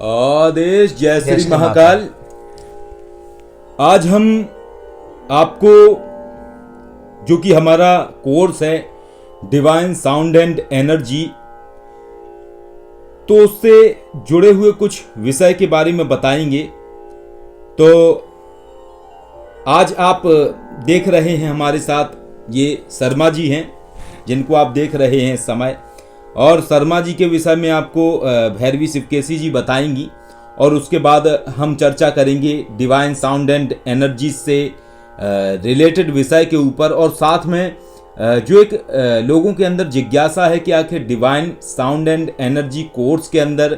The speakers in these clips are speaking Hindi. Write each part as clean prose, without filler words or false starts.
आदेश जय श्री महाकाल। आज हम आपको जो कि हमारा कोर्स है डिवाइन साउंड एंड एनर्जी, तो उससे जुड़े हुए कुछ विषय के बारे में बताएंगे। तो आज आप देख रहे हैं हमारे साथ ये शर्मा जी हैं, जिनको आप देख रहे हैं इस समय, और शर्मा जी के विषय में आपको भैरवी शिवकेशी जी बताएंगी और उसके बाद हम चर्चा करेंगे डिवाइन साउंड एंड एनर्जी से रिलेटेड विषय के ऊपर। और साथ में जो एक लोगों के अंदर जिज्ञासा है कि आखिर divine sound and energy course के अंदर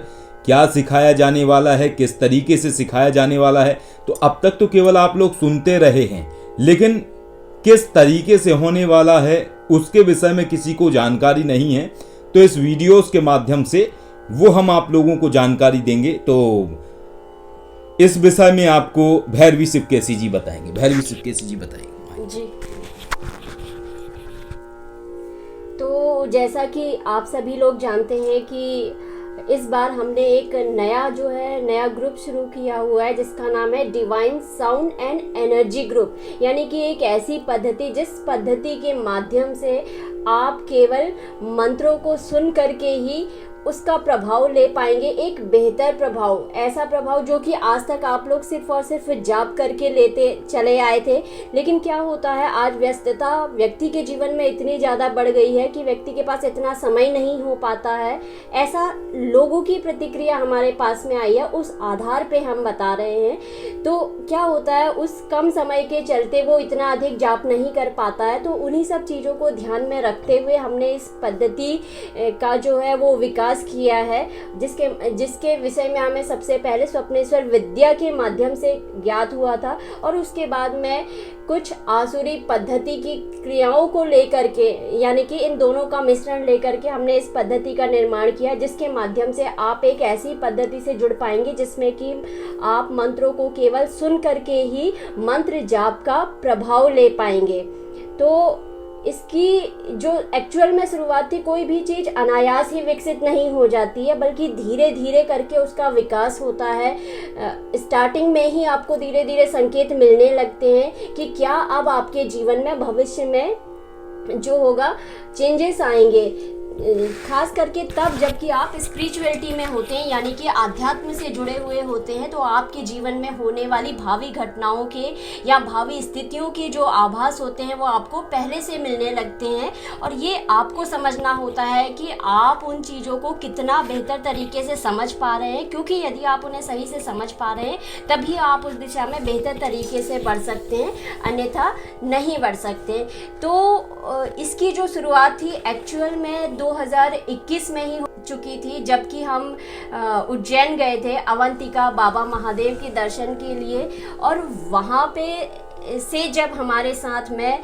क्या सिखाया जाने वाला है, किस तरीके से सिखाया जाने वाला है। तो अब तक तो केवल आप लोग सुनते रहे हैं, लेकिन किस तरीके से होने वाला है उसके विषय में किसी को जानकारी नहीं है। तो इस वीडियोस के माध्यम से वो हम आप लोगों को जानकारी देंगे। तो इस विषय में आपको भैरवी शिवकेशी जी बताएंगे। भैरवी शिवकेशी जी बताएंगे जी। तो जैसा कि आप सभी लोग जानते हैं कि इस बार हमने एक नया ग्रुप शुरू किया हुआ है जिसका नाम है divine sound and energy group. यानी कि एक ऐसी पद्धति जिस पद्धति के माध्यम से आप केवल मंत्रों को सुन करके ही उसका प्रभाव ले पाएंगे, एक बेहतर प्रभाव, ऐसा प्रभाव जो कि आज तक आप लोग सिर्फ और सिर्फ जाप करके लेते चले आए थे। लेकिन क्या होता है, आज व्यस्तता व्यक्ति के जीवन में इतनी ज़्यादा बढ़ गई है कि व्यक्ति के पास इतना समय नहीं हो पाता है। ऐसा लोगों की प्रतिक्रिया हमारे पास में आई है, उस आधार पे हम बता रहे हैं। तो क्या होता है, उस कम समय के चलते वो इतना अधिक जाप नहीं कर पाता है। तो उन्हीं सब चीज़ों को ध्यान में रखते हुए हमने इस पद्धति का जो है वो विकास किया है, जिसके विषय में हमें सबसे पहले स्वप्नेश्वर विद्या के माध्यम से ज्ञात हुआ था, और उसके बाद में कुछ आसुरी पद्धति की क्रियाओं को लेकर के, यानी कि इन दोनों का मिश्रण लेकर के हमने इस पद्धति का निर्माण किया, जिसके माध्यम से आप एक ऐसी पद्धति से जुड़ पाएंगे जिसमें कि आप मंत्रों को केवल सुन करके ही मंत्र जाप का प्रभाव ले पाएंगे। तो इसकी जो एक्चुअल में शुरुआत थी, कोई भी चीज़ अनायास ही विकसित नहीं हो जाती है, बल्कि धीरे धीरे करके उसका विकास होता है। स्टार्टिंग में ही आपको धीरे धीरे संकेत मिलने लगते हैं कि क्या अब आपके जीवन में भविष्य में जो होगा चेंजेस आएंगे, खास करके तब जबकि आप स्पिरिचुअलिटी में होते हैं, यानी कि आध्यात्म से जुड़े हुए होते हैं। तो आपके जीवन में होने वाली भावी घटनाओं के या भावी स्थितियों के जो आभास होते हैं वो आपको पहले से मिलने लगते हैं, और ये आपको समझना होता है कि आप उन चीज़ों को कितना बेहतर तरीके से समझ पा रहे हैं, क्योंकि यदि आप उन्हें सही से समझ पा रहे हैं तभी आप उस दिशा में बेहतर तरीके से बढ़ सकते हैं, अन्यथा नहीं बढ़ सकते। तो इसकी जो शुरुआत थी एक्चुअल में 2021 में ही हो चुकी थी, जबकि हम उज्जैन गए थे अवंतिका बाबा महादेव के दर्शन के लिए। और वहाँ पे से जब हमारे साथ में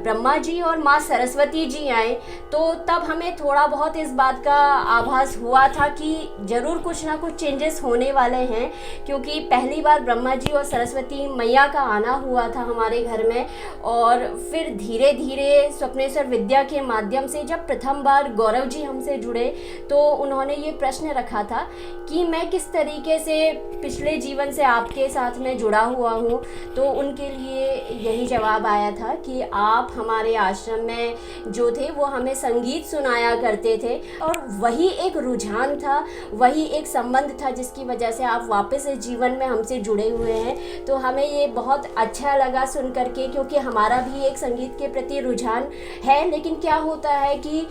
ब्रह्मा जी और माँ सरस्वती जी आए, तो तब हमें थोड़ा बहुत इस बात का आभास हुआ था कि ज़रूर कुछ ना कुछ चेंजेस होने वाले हैं, क्योंकि पहली बार ब्रह्मा जी और सरस्वती मैया का आना हुआ था हमारे घर में। और फिर धीरे धीरे स्वप्नेश्वर विद्या के माध्यम से जब प्रथम बार गौरव जी हमसे जुड़े, तो उन्होंने ये प्रश्न रखा था कि मैं किस तरीके से पिछले जीवन से आपके साथ में जुड़ा हुआ हूँ। तो उनके लिए यही जवाब आया था कि आप हमारे आश्रम में जो थे वो हमें संगीत सुनाया करते थे, और वही एक रुझान था, वही एक संबंध था जिसकी वजह से आप वापस इस जीवन में हमसे जुड़े हुए हैं। तो हमें ये बहुत अच्छा लगा सुन करके, क्योंकि हमारा भी एक संगीत के प्रति रुझान है। लेकिन क्या होता है कि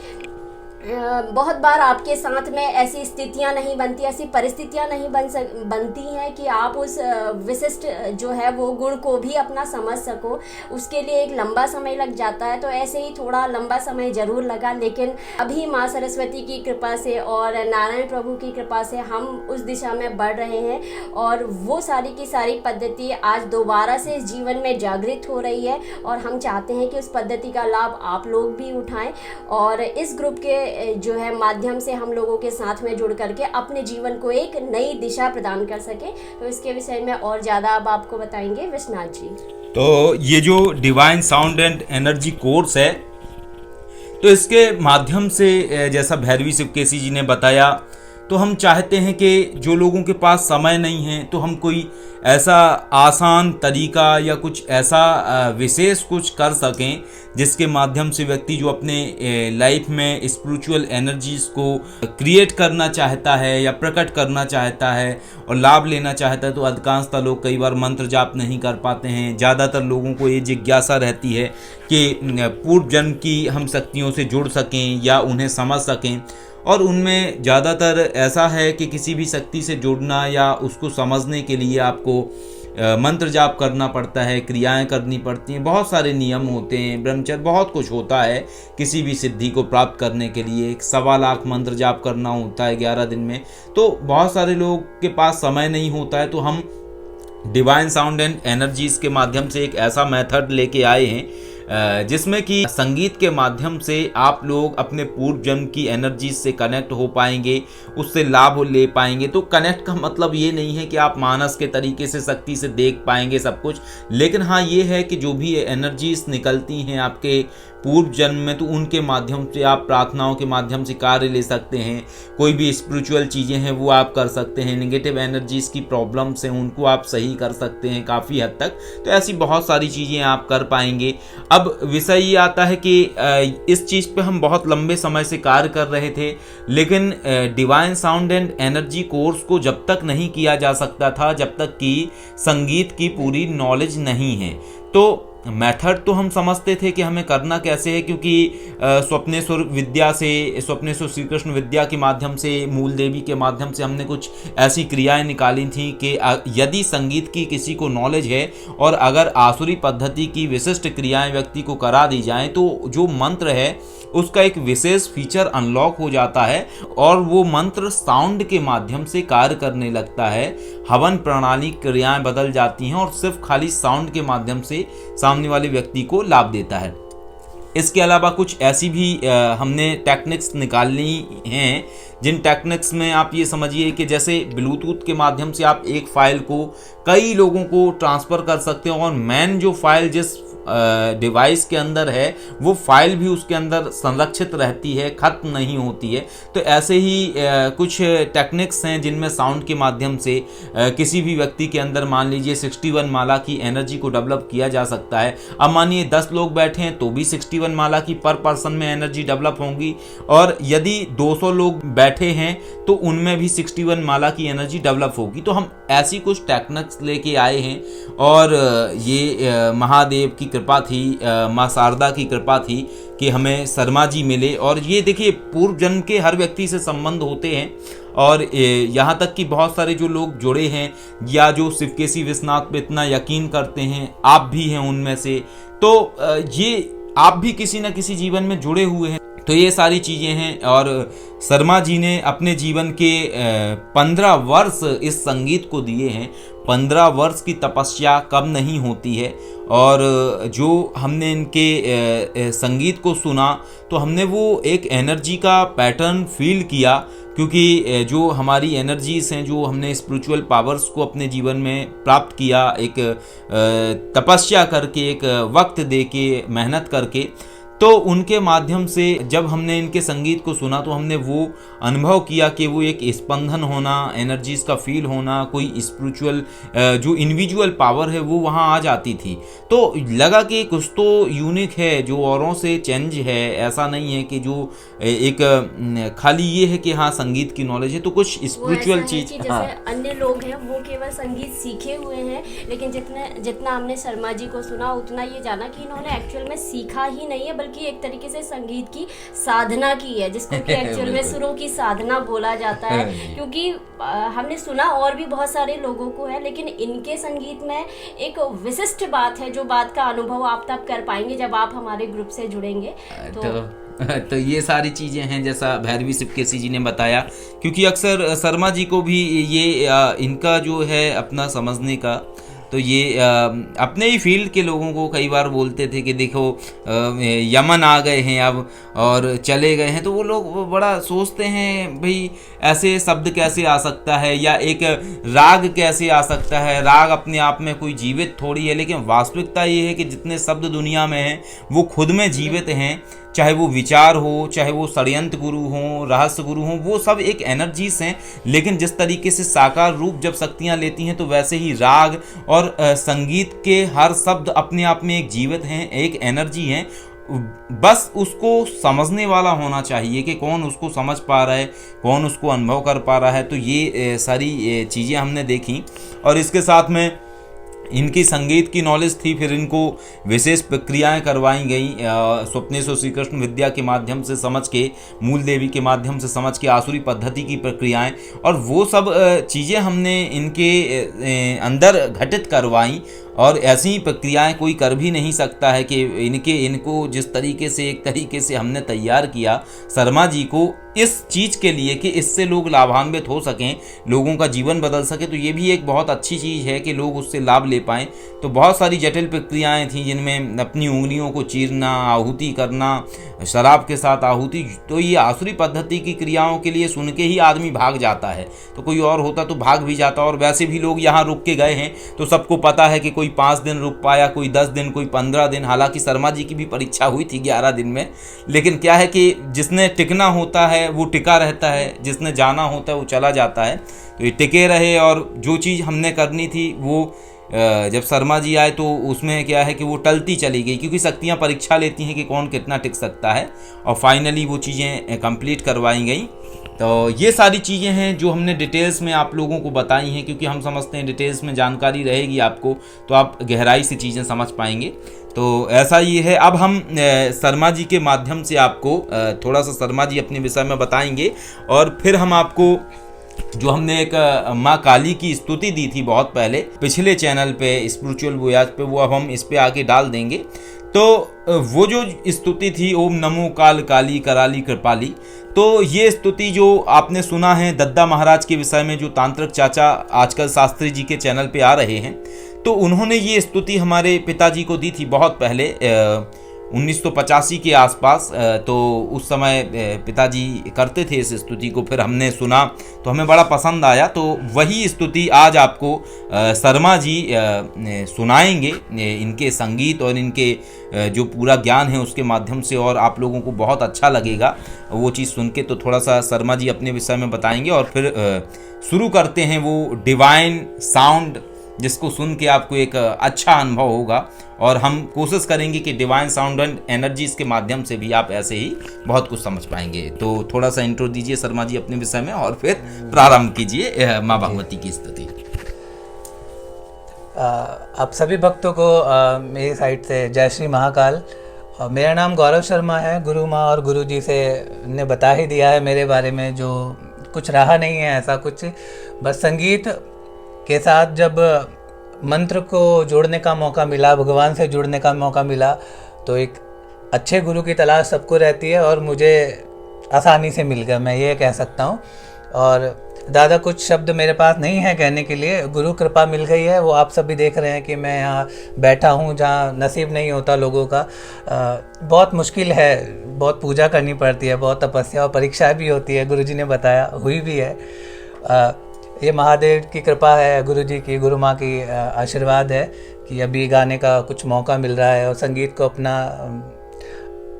बहुत बार आपके साथ में ऐसी स्थितियां नहीं बनती, ऐसी परिस्थितियां नहीं बनती हैं कि आप उस विशिष्ट जो है वो गुण को भी अपना समझ सको। उसके लिए एक लंबा समय लग जाता है। तो ऐसे ही थोड़ा लंबा समय ज़रूर लगा, लेकिन अभी माँ सरस्वती की कृपा से और नारायण प्रभु की कृपा से हम उस दिशा में बढ़ रहे हैं, और वो सारी की सारी पद्धति आज दोबारा से इस जीवन में जागृत हो रही है। और हम चाहते हैं कि उस पद्धति का लाभ आप लोग भी उठाएं, और इस ग्रुप के जो है माध्यम से हम लोगों के साथ में जुड़ करके अपने जीवन को एक नई दिशा प्रदान कर सके। तो इसके विषय में और ज़्यादा अब आपको बताएंगे विश्वनाथ जी। तो ये जो divine sound and energy course है, तो इसके माध्यम से जैसा भैरवी शिवकेशी जी ने बताया तो हम चाहते हैं कि जो लोगों के पास समय नहीं है तो हम कोई ऐसा आसान तरीका या कुछ ऐसा विशेष कुछ कर सकें जिसके माध्यम से व्यक्ति जो अपने लाइफ में स्पिरिचुअल एनर्जीज को क्रिएट करना चाहता है या प्रकट करना चाहता है और लाभ लेना चाहता है, तो अधिकांशतः लोग कई बार मंत्र जाप नहीं कर पाते हैं। ज़्यादातर लोगों को ये जिज्ञासा रहती है कि पूर्व जन्म की हम शक्तियों से जुड़ सकें या उन्हें समझ सकें, और उनमें ज़्यादातर ऐसा है कि किसी भी शक्ति से जुड़ना या उसको समझने के लिए आपको मंत्र जाप करना पड़ता है, क्रियाएं करनी पड़ती हैं, बहुत सारे नियम होते हैं, ब्रह्मचर्य, बहुत कुछ होता है किसी भी सिद्धि को प्राप्त करने के लिए। 1.25 लाख मंत्र जाप करना होता है 11 दिन में। तो बहुत सारे लोग के पास समय नहीं होता है, तो हम डिवाइन साउंड एंड एनर्जीज के माध्यम से एक ऐसा मेथड लेके आए हैं जिसमें कि संगीत के माध्यम से आप लोग अपने पूर्व जन्म की एनर्जीज से कनेक्ट हो पाएंगे, उससे लाभ ले पाएंगे। तो कनेक्ट का मतलब ये नहीं है कि आप मानस के तरीके से शक्ति से देख पाएंगे सब कुछ, लेकिन हाँ ये है कि जो भी एनर्जीज निकलती हैं आपके पूर्व जन्म में, तो उनके माध्यम से आप प्रार्थनाओं के माध्यम से कार्य ले सकते हैं। कोई भी स्पिरिचुअल चीज़ें हैं वो आप कर सकते हैं। नेगेटिव एनर्जीज की प्रॉब्लम्स हैं उनको आप सही कर सकते हैं काफ़ी हद तक। तो ऐसी बहुत सारी चीज़ें आप कर पाएंगे। अब विषय ये आता है कि इस चीज़ पे हम बहुत लंबे समय से कार्य कर रहे थे, लेकिन divine sound and energy course को जब तक नहीं किया जा सकता था जब तक कि संगीत की पूरी नॉलेज नहीं है। तो मेथड तो हम समझते थे कि हमें करना कैसे है, क्योंकि स्वप्नेश्वर विद्या से, स्वप्नेश्वर श्री कृष्ण विद्या के माध्यम से, मूल देवी के माध्यम से हमने कुछ ऐसी क्रियाएं निकाली थी कि यदि संगीत की किसी को नॉलेज है और अगर आसुरी पद्धति की विशिष्ट क्रियाएं व्यक्ति को करा दी जाएं तो जो मंत्र है उसका एक विशेष फीचर अनलॉक हो जाता है और वो मंत्र साउंड के माध्यम से कार्य करने लगता है। हवन प्रणाली क्रियाएं बदल जाती हैं और सिर्फ खाली साउंड के माध्यम से सामने वाले व्यक्ति को लाभ देता है। इसके अलावा कुछ ऐसी भी हमने टेक्निक्स निकालनी हैं, जिन टेक्निक्स में आप ये समझिए कि जैसे ब्लूटूथ के माध्यम से आप एक फाइल को कई लोगों को ट्रांसफ़र कर सकते हो और मेन जो फाइल जिस डिवाइस के अंदर है वो फाइल भी उसके अंदर संरक्षित रहती है, खत्म नहीं होती है। तो ऐसे ही कुछ टेक्निक्स हैं जिनमें साउंड के माध्यम से किसी भी व्यक्ति के अंदर मान लीजिए 61 माला की एनर्जी को डेवलप किया जा सकता है। अब मानिए 10 लोग बैठे हैं तो भी 61 माला की पर पर्सन में एनर्जी डेवलप होंगी, और यदि 200 लोग बैठे हैं तो उनमें भी 61 माला की एनर्जी डेवलप होगी। तो हम ऐसी कुछ टेक्निक्स लेके आए हैं और ये महादेव की कृपा थी, माँ शारदा की कृपा थी कि हमें शर्मा जी मिले। और ये देखिए पूर्व जन्म के हर व्यक्ति से संबंध होते हैं और यहाँ तक कि बहुत सारे जो लोग जुड़े हैं या जो शिवकेशी विश्वनाथ पे इतना यकीन करते हैं, आप भी हैं उनमें से, तो ये आप भी किसी न किसी जीवन में जुड़े हुए हैं। तो ये सारी चीज़ें हैं और शर्मा जी ने अपने जीवन के 15 वर्ष इस संगीत को दिए हैं। 15 वर्ष की तपस्या कम नहीं होती है और जो हमने इनके संगीत को सुना तो हमने वो एक एनर्जी का पैटर्न फील किया, क्योंकि जो हमारी एनर्जीज हैं, जो हमने स्पिरिचुअल पावर्स को अपने जीवन में प्राप्त किया एक तपस्या करके, एक वक्त दे के, मेहनत करके, तो उनके माध्यम से जब हमने इनके संगीत को सुना तो हमने वो अनुभव किया कि वो एक स्पंदन होना, एनर्जीज का फील होना, कोई स्पिरिचुअल जो इंडिविजुअल पावर है वो वहाँ आ जाती थी। तो लगा कि कुछ तो यूनिक है, जो औरों से चेंज है। ऐसा नहीं है कि जो एक खाली ये है कि हाँ संगीत की नॉलेज है, तो कुछ स्पिरिचुअल चीज। जैसे अन्य लोग हैं वो केवल संगीत सीखे हुए हैं, लेकिन जितना हमने शर्मा जी को सुना उतना ये जाना कि इन्होंने एक्चुअल में सीखा ही नहीं है, बल्कि एक तरीके से संगीत की साधना की है, जिसको कि एक्चुअल में सुरों की साधना बोला जाता है। क्योंकि हमने सुना और भी बहुत सारे लोगों को है, लेकिन इनके संगीत में एक विशिष्ट बात है, जो बात का अनुभव आप तब कर पाएंगे जब आप हमारे ग्रुप से जुड़ेंगे। तो ये सारी चीज़ें हैं जैसा भैरवी शिवकेशी जी ने बताया, क्योंकि अक्सर शर्मा जी को भी ये इनका जो है अपना समझने का, तो ये अपने ही फील्ड के लोगों को कई बार बोलते थे कि देखो यमन आ गए हैं अब और चले गए हैं, तो वो लोग बड़ा सोचते हैं भाई ऐसे शब्द कैसे आ सकता है या एक राग कैसे आ सकता है। राग अपने आप में कोई जीवित थोड़ी है, लेकिन वास्तविकता ये है कि जितने शब्द दुनिया में हैं वो खुद में जीवित हैं। चाहे वो विचार हो, चाहे वो षड्यंत्र गुरु हों, रहस्य गुरु हों, वो सब एक एनर्जीज हैं। लेकिन जिस तरीके से साकार रूप जब शक्तियाँ लेती हैं तो वैसे ही राग और संगीत के हर शब्द अपने आप में एक जीवित हैं, एक एनर्जी हैं। बस उसको समझने वाला होना चाहिए कि कौन उसको समझ पा रहा है, कौन उसको अनुभव कर पा रहा है। तो ये सारी चीज़ें हमने देखी और इसके साथ में इनकी संगीत की नॉलेज थी। फिर इनको विशेष प्रक्रियाएं करवाई गई स्वप्नेश्वर श्री कृष्ण विद्या के माध्यम से समझ के, मूल देवी के माध्यम से समझ के, आसुरी पद्धति की प्रक्रियाएं, और वो सब चीज़ें हमने इनके अंदर घटित करवाई। और ऐसी प्रक्रियाएं कोई कर भी नहीं सकता है कि इनको जिस तरीके से एक तरीके से हमने तैयार किया शर्मा जी को इस चीज़ के लिए कि इससे लोग लाभान्वित हो सकें, लोगों का जीवन बदल सके, तो ये भी एक बहुत अच्छी चीज़ है कि लोग उससे लाभ ले पाएँ। तो बहुत सारी जटिल प्रक्रियाएं थीं जिनमें अपनी उंगलियों को चीरना, आहुति करना, शराब के साथ आहुति। तो ये आसुरी पद्धति की क्रियाओं के लिए सुन के ही आदमी भाग जाता है, तो कोई और होता तो भाग भी जाता। और वैसे भी लोग यहाँ रुक के गए हैं तो सबको पता है कि कोई 5 दिन रुक पाया, कोई 10 दिन, कोई 15 दिन। हालांकि शर्मा जी की भी परीक्षा हुई थी 11 दिन में, लेकिन क्या है कि जिसने टिकना होता है वो टिका रहता है, जिसने जाना होता है वो चला जाता है। तो ये टिके रहे और जो चीज़ हमने करनी थी वो जब शर्मा जी आए तो उसमें क्या है कि वो टलती चली गई, क्योंकि शक्तियाँ परीक्षा लेती हैं कि कौन कितना टिक सकता है, और फाइनली वो चीज़ें कंप्लीट करवाई गई। तो ये सारी चीज़ें हैं जो हमने डिटेल्स में आप लोगों को बताई हैं, क्योंकि हम समझते हैं डिटेल्स में जानकारी रहेगी आपको तो आप गहराई से चीज़ें समझ पाएंगे। तो ऐसा ही है। अब हम शर्मा जी के माध्यम से आपको थोड़ा सा शर्मा जी अपने विषय में बताएंगे, और फिर हम आपको जो हमने एक माँ काली की स्तुति दी थी बहुत पहले पिछले चैनल पे स्पिरिचुअल वोयाज पे, वो अब हम इस पे आके डाल देंगे। तो वो जो स्तुति थी, ओम नमो काल काली कराली कृपाली, तो ये स्तुति जो आपने सुना है दद्दा महाराज के विषय में, जो तांत्रिक चाचा आजकल शास्त्री जी के चैनल पे आ रहे हैं, तो उन्होंने ये स्तुति हमारे पिताजी को दी थी बहुत पहले 1985 के आसपास। तो उस समय पिताजी करते थे इस स्तुति को, फिर हमने सुना तो हमें बड़ा पसंद आया। तो वही स्तुति आज आपको शर्मा जी सुनाएंगे, इनके संगीत और इनके जो पूरा ज्ञान है उसके माध्यम से, और आप लोगों को बहुत अच्छा लगेगा वो चीज़ सुन के। तो थोड़ा सा शर्मा जी अपने विषय में बताएंगे और फिर शुरू करते हैं वो डिवाइन साउंड, जिसको सुन के आपको एक अच्छा अनुभव होगा। और हम कोशिश करेंगे कि डिवाइन साउंड एंड एनर्जीज के माध्यम से भी आप ऐसे ही बहुत कुछ समझ पाएंगे। तो थोड़ा सा इंट्रो दीजिए शर्मा जी अपने विषय में, और फिर प्रारंभ कीजिए माँ भगवती की स्तुति। आप सभी भक्तों को मेरी साइड से जय श्री महाकाल। मेरा नाम गौरव शर्मा है। गुरु माँ और गुरु जी से ने बता ही दिया है मेरे बारे में, जो कुछ रहा नहीं है ऐसा कुछ। बस संगीत के साथ जब मंत्र को जोड़ने का मौका मिला, भगवान से जुड़ने का मौका मिला, तो एक अच्छे गुरु की तलाश सबको रहती है और मुझे आसानी से मिल गया, मैं ये कह सकता हूँ। और ज़्यादा कुछ शब्द मेरे पास नहीं है कहने के लिए, गुरु कृपा मिल गई है। वो आप सब भी देख रहे हैं कि मैं यहाँ बैठा हूँ जहाँ नसीब नहीं होता लोगों का। बहुत मुश्किल है, बहुत पूजा करनी पड़ती है, बहुत तपस्या और परीक्षा भी होती है, गुरुजी ने बताया, हुई भी है। ये महादेव की कृपा है, गुरुजी की, गुरु माँ की आशीर्वाद है कि अभी गाने का कुछ मौका मिल रहा है और संगीत को अपना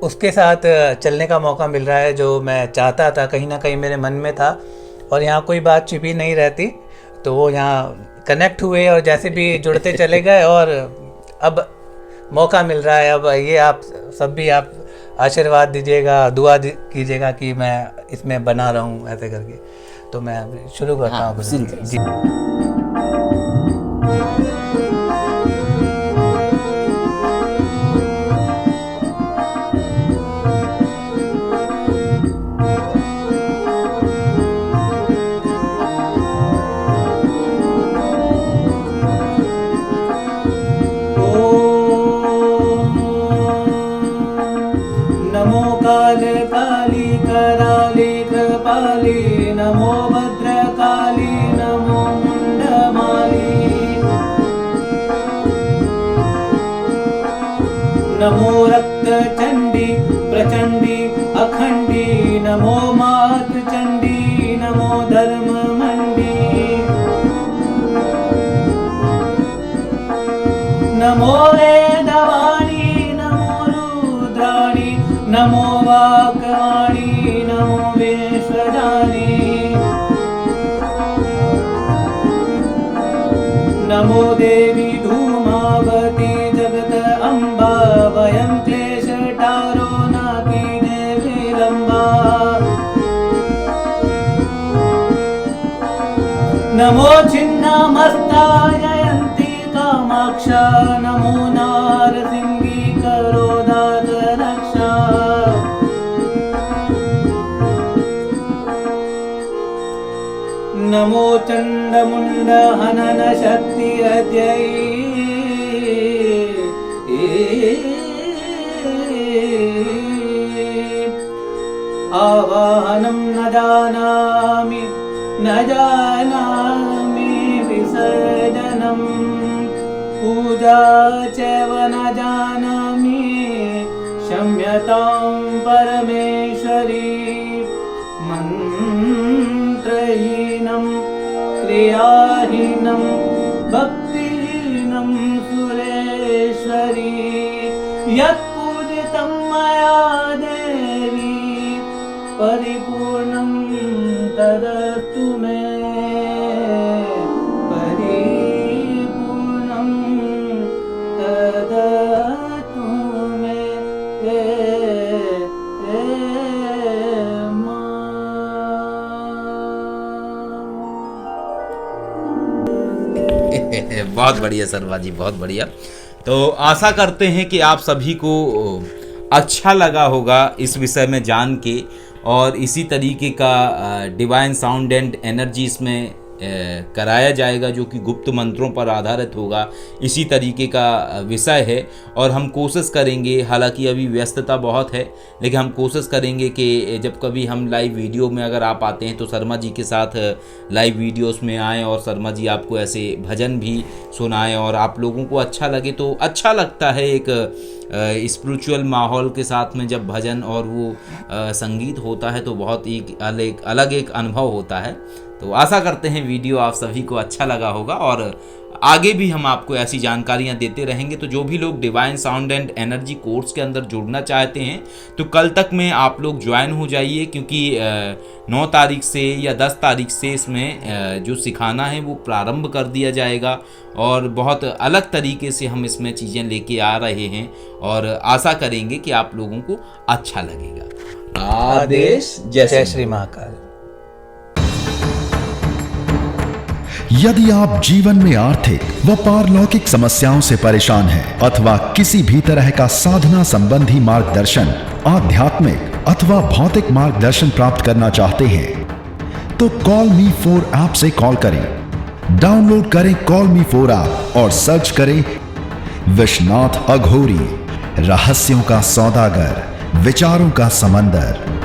उसके साथ चलने का मौका मिल रहा है जो मैं चाहता था, कहीं ना कहीं मेरे मन में था। और यहाँ कोई बात छिपी नहीं रहती, तो वो यहाँ कनेक्ट हुए और जैसे भी जुड़ते चले गए, और अब मौका मिल रहा है। अब ये आप सब भी आप आशीर्वाद दीजिएगा, दुआ कीजिएगा कि मैं इसमें बना रहूँ ऐसे करके। तो मैं शुरू करता हूँ। जी। नमो काल काली कराली कृपाली, नमो भद्रकाली, नमो मुंडमाली, नमो रक्तचंडी प्रचंडी अखंडी, नमो मात चंडी, नमो धर्म मंडी, नमो वेदवाणी, नमो रुद्राणी, नमो वाक्वाणी नमो विश्वजानी नमो देवी धूमावती जगत अम्बा वयं क्लेशटारो नाकी देवी लंबा नमो छिन्नमस्ता जयन्ती कामाक्षा नमो नारसिंही करो दास रक्षा नमो चंडमुंड हनन शक्ति अद्ययी आवाहनं न जानामि विसर्जनं पूजा चैव न जानामि क्षम्यतां परमेश्वरी मंत्रहीनं क्रियाहीनं भक्तिहीनं सुरेश्वरी यत्पूजितं मया देवी परिपूर्णं तदस्तु मे परिपूर्णं तदस्तु मे बहुत बढ़िया शर्मा जी, बहुत बढ़िया। तो आशा करते हैं कि आप सभी को अच्छा लगा होगा इस विषय में जान के, और इसी तरीके का डिवाइन साउंड एंड एनर्जी इसमें कराया जाएगा जो कि गुप्त मंत्रों पर आधारित होगा। इसी तरीके का विषय है और हम कोशिश करेंगे, हालांकि अभी व्यस्तता बहुत है, लेकिन हम कोशिश करेंगे कि जब कभी हम लाइव वीडियो में अगर आप आते हैं तो शर्मा जी के साथ लाइव वीडियोस में आएँ और शर्मा जी आपको ऐसे भजन भी सुनाएं और आप लोगों को अच्छा लगे तो अच्छा लगता है। एक स्पिरिचुअल माहौल के साथ में जब भजन और वो संगीत होता है तो बहुत ही अलग एक अनुभव होता है। तो आशा करते हैं वीडियो आप सभी को अच्छा लगा होगा और आगे भी हम आपको ऐसी जानकारियां देते रहेंगे। तो जो भी लोग divine sound and energy course के अंदर जुड़ना चाहते हैं तो कल तक में आप लोग ज्वाइन हो जाइए, क्योंकि 9 तारीख से या 10 तारीख से इसमें जो सिखाना है वो प्रारंभ कर दिया जाएगा और बहुत अलग तरीके से हम इसमें चीज़ें लेके आ रहे हैं और आशा करेंगे कि आप लोगों को अच्छा लगेगा। आदेश जय श्री महाकाल। यदि आप जीवन में आर्थिक व पारलौकिक समस्याओं से परेशान हैं अथवा किसी भी तरह का साधना संबंधी मार्गदर्शन, आध्यात्मिक अथवा भौतिक मार्गदर्शन प्राप्त करना चाहते हैं तो कॉल मी 4 ऐप से कॉल करें। डाउनलोड करें कॉल मी 4 ऐप और सर्च करें विश्वनाथ अघोरी, रहस्यों का सौदागर, विचारों का समंदर।